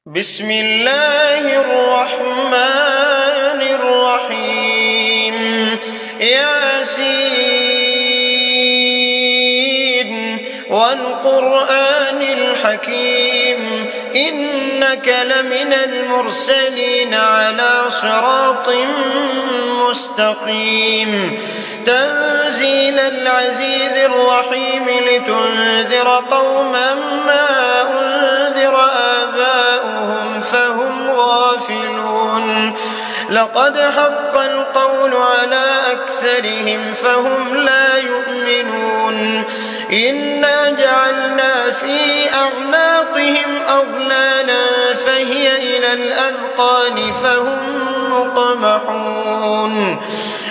بسم الله الرحمن الرحيم ياسين والقرآن الحكيم إنك لمن المرسلين على صراط مستقيم تنزيل العزيز الرحيم لتنذر قوما ما أنذر آباؤهم فهم غافلون لقد حق القول على أكثرهم فهم لا يؤمنون إنا جعلنا في أعناقهم أغلالا فهي إلى الأذقان فهم مقمحون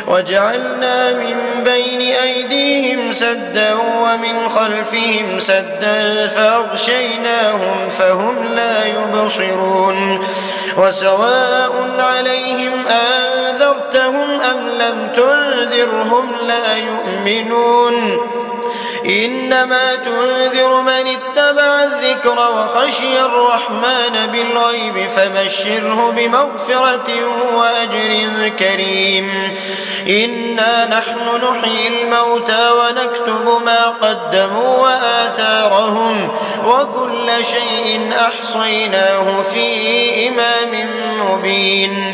وجعلنا من بين أيديهم سدا ومن خلفهم سدا فأغشيناهم فهم لا يبصرون وسواء عليهم أنذرتهم أم لم تنذرهم لا يؤمنون إنما تنذر من اتبع الذكر وخشي الرحمن بالغيب فبشره بمغفرة وأجر كريم إنا نحن نحيي الموتى ونكتب ما قدموا وآثارهم وكل شيء أحصيناه في إمام مبين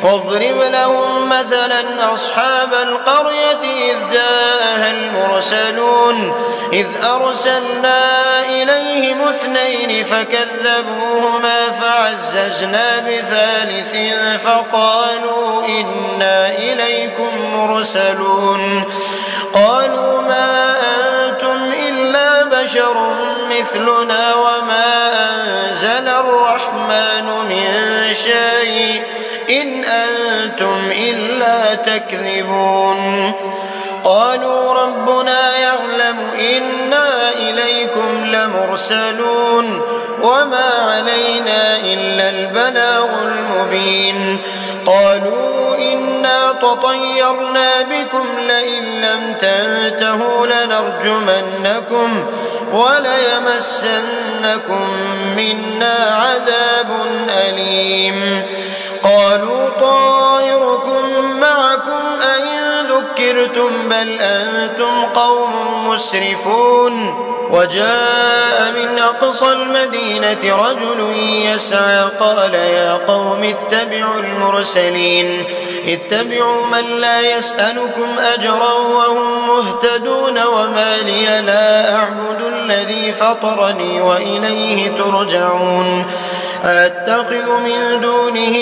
واضرب لهم مثلا أصحاب القرية إذ جاءها المرسلون إذ أرسلنا إليهم اثنين فكذبوهما فعززنا بثالث فقالوا إنا إليكم مرسلون قالوا ما أنتم إلا بشر مثلنا وما أنزل الرحمن من شيء إن أنتم إلا تكذبون قالوا ربنا يعلم إنا إليكم لمرسلون وما علينا إلا البلاغ المبين قالوا إنا تطيرنا بكم لئن لم تنتهوا لنرجمنكم وليمسنكم منا عذاب أليم قالوا طائركم معكم أئن ذكرتم بل أنتم قوم مسرفون وجاء من أقصى المدينة رجل يسعى قال يا قوم اتبعوا المرسلين اتبعوا من لا يسألكم أجرا وهم مهتدون وما لي لا أعبد الذي فطرني وإليه ترجعون أتخذ من دونه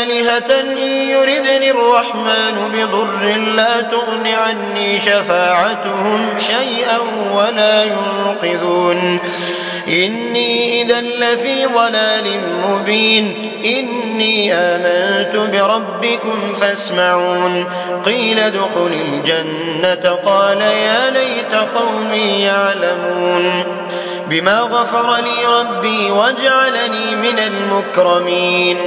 آلهة إن يردني الرحمن بضر لا تغن عني شفاعتهم شيئا ولا ينقذون إني إذا لفي ضلال مبين إني آمنت بربكم فاسمعون قيل ادخل الجنة قال يا ليت قومي يعلمون بما غفر لي ربي وجعلني من المكرمين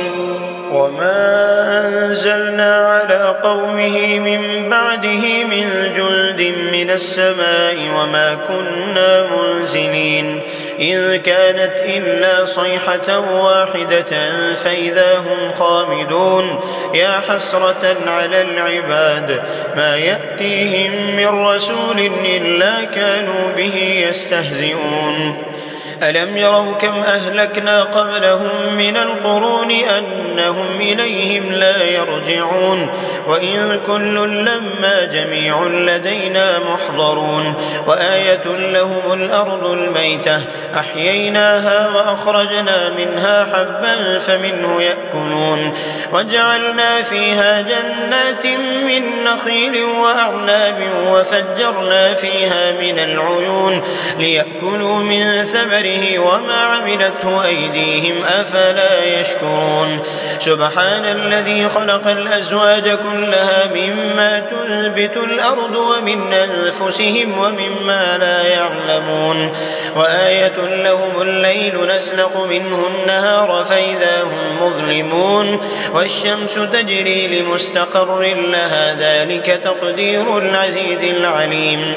وما أنزلنا على قومه من بعده من جند من السماء وما كنا منزلين إن كانت إلا صيحة واحدة فإذا هم خامدون يا حسرة على العباد ما يأتيهم من رسول إلا كانوا به يستهزئون ألم يروا كم أهلكنا قبلهم من القرون أنهم إليهم لا يرجعون وإن كل لما جميع لدينا محضرون وآية لهم الأرض الميتة أحييناها وأخرجنا منها حبا فمنه يأكلون وجعلنا فيها جنات من نخيل وأعناب وفجرنا فيها من العيون ليأكلوا من ثمره وما عملته أيديهم أفلا يشكرون سبحان الذي خلق الأزواج كلها مما تنبت الأرض ومن أنفسهم ومما لا يعلمون وآية لهم الليل نسلخ منه النهار فإذا هم مظلمون والشمس تجري لمستقر لها ذلك تقدير العزيز العليم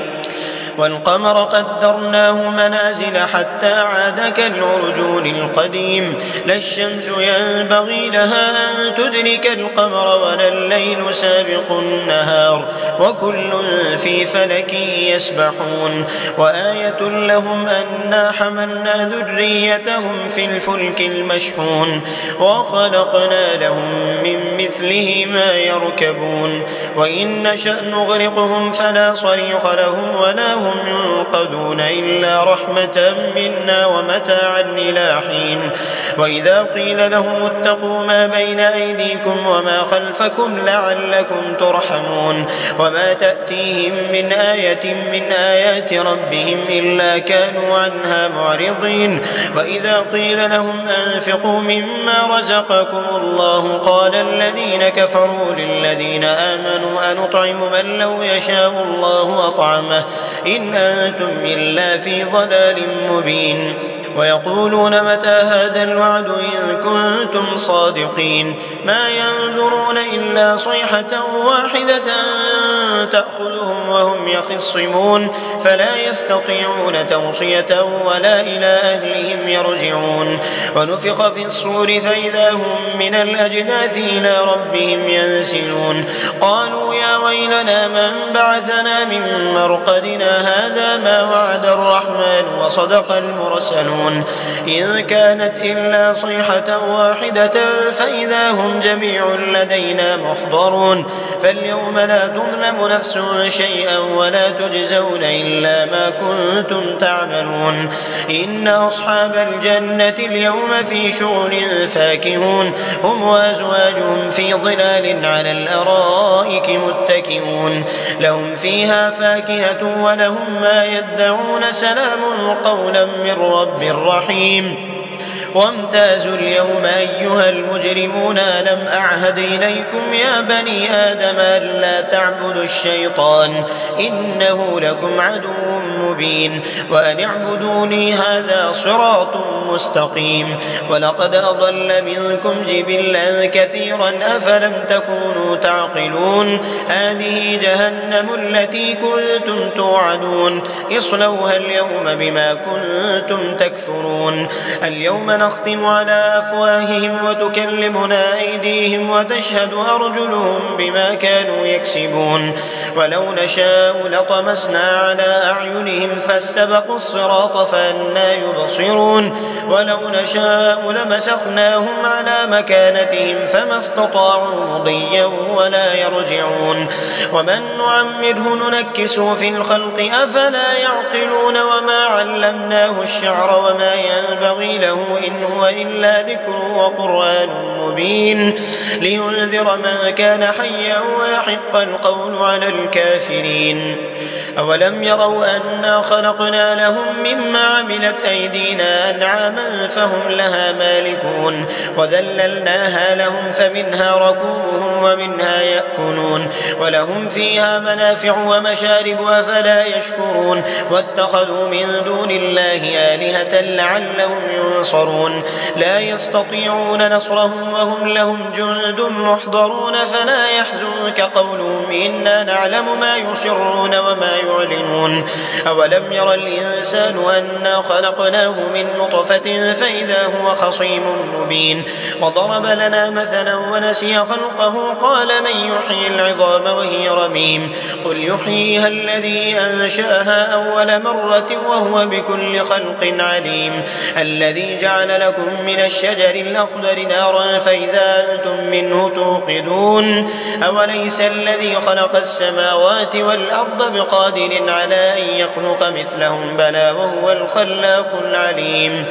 والقمر قدرناه منازل حتى عاد كالعرجون القديم لا الشمس ينبغي لها أن تدرك القمر ولا الليل سابق النهار وكل في فلك يسبحون وآية لهم أنا حملنا ذريتهم في الفلك المشحون وخلقنا لهم من مثله ما يركبون وإن نشأ نغرقهم فلا صريخ لهم ولا هم ينقذون إلا رحمة منا ومتاعا إلى حين وإذا قيل لهم اتقوا ما بين أيديكم وما خلفكم لعلكم ترحمون وما تأتيهم من آية من آيات ربهم إلا كانوا عنها معرضين وإذا قيل لهم أنفقوا مما رزقكم الله قال الذين كفروا للذين آمنوا أنطعم من لو يشاء الله أطعمه إن أنتم إلا في ضلال مبين ويقولون متى هذا الوعد إن كنتم صادقين ما ينظرون إلا صيحة واحدة تأخذهم وهم يخصمون فلا يستطيعون توصية ولا إلى أهلهم يرجعون ونفخ في الصور فإذا هم من الأجداث إلى ربهم ينسلون قالوا يا ويلنا من بعثنا من مرقدنا هذا ما وعد الرحمن وصدق المرسلون إن كانت إلا صيحة واحدة فإذا هم جميع لدينا محضرون فاليوم لا تظلم نفس شيئا ولا تجزون إلا ما كنتم تعملون إن أصحاب الجنة اليوم في شغل فاكهون هم وأزواجهم في ظلال على الأرائك متكئون لهم فيها فاكهة ولهم ما يدعون سلام قولا من رب رحيم وامتازوا اليوم أيها المجرمون ألم أعهد إليكم يا بني آدم ألا تعبدوا الشيطان إنه لكم عدو مبين وأن اعبدوني هذا صراط مستقيم ولقد أضل منكم جبلا كثيرا أفلم تكونوا تعقلون هذه جهنم التي كنتم توعدون اصلوها اليوم بما كنتم تكفرون اليوم نختم على أفواههم وتكلمنا أيديهم وتشهد أرجلهم بما كانوا يكسبون ولو نشاء لطمسنا على أعينهم فاستبقوا الصراط فأنى يبصرون ولو نشاء لمسخناهم على مكانتهم فما استطاعوا مضيا ولا يرجعون ومن نعمره ننكسه في الخلق أفلا يعقلون وما علمناه الشعر وما ينبغي له إن هو إلا ذكر وقرآن مبين لينذر من كان حيا ويحق القول على الكافرين أولم يروا أنا خلقنا لهم مما عملت أيدينا أنعاما فهم لها مالكون وذللناها لهم فمنها ركوبهم ومنها يأكلون ولهم فيها منافع ومشارب أفلا يشكرون واتخذوا من دون الله آلهة لعلهم ينصرون لا يستطيعون نصرهم وهم لهم جند محضرون فلا يحزنك قولهم إنا نعلم ما يسرون وما يعلنون أولم ير الإنسان أنا خلقناه من نطفة فإذا هو خصيم مبين وضرب لنا مثلا ونسي خلقه قال من يحيي العظام وهي رميم قل يحييها الذي أنشأها أول مرة وهو بكل خلق عليم الذي جعل لكم من الشجر الأخضر نارا فإذا أنتم منه توقدون أوليس الذي خلق السماوات والأرض بقادر على أن يخلق مثلهم بلى وهو الخلاق العليم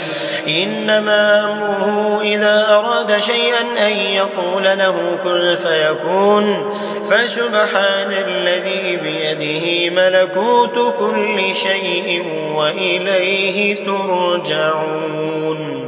إنما أمره إذا أراد شيئا أن يقول له كن فيكون فسبحان الذي بيده ملكوت كل شيء وإليه ترجعون.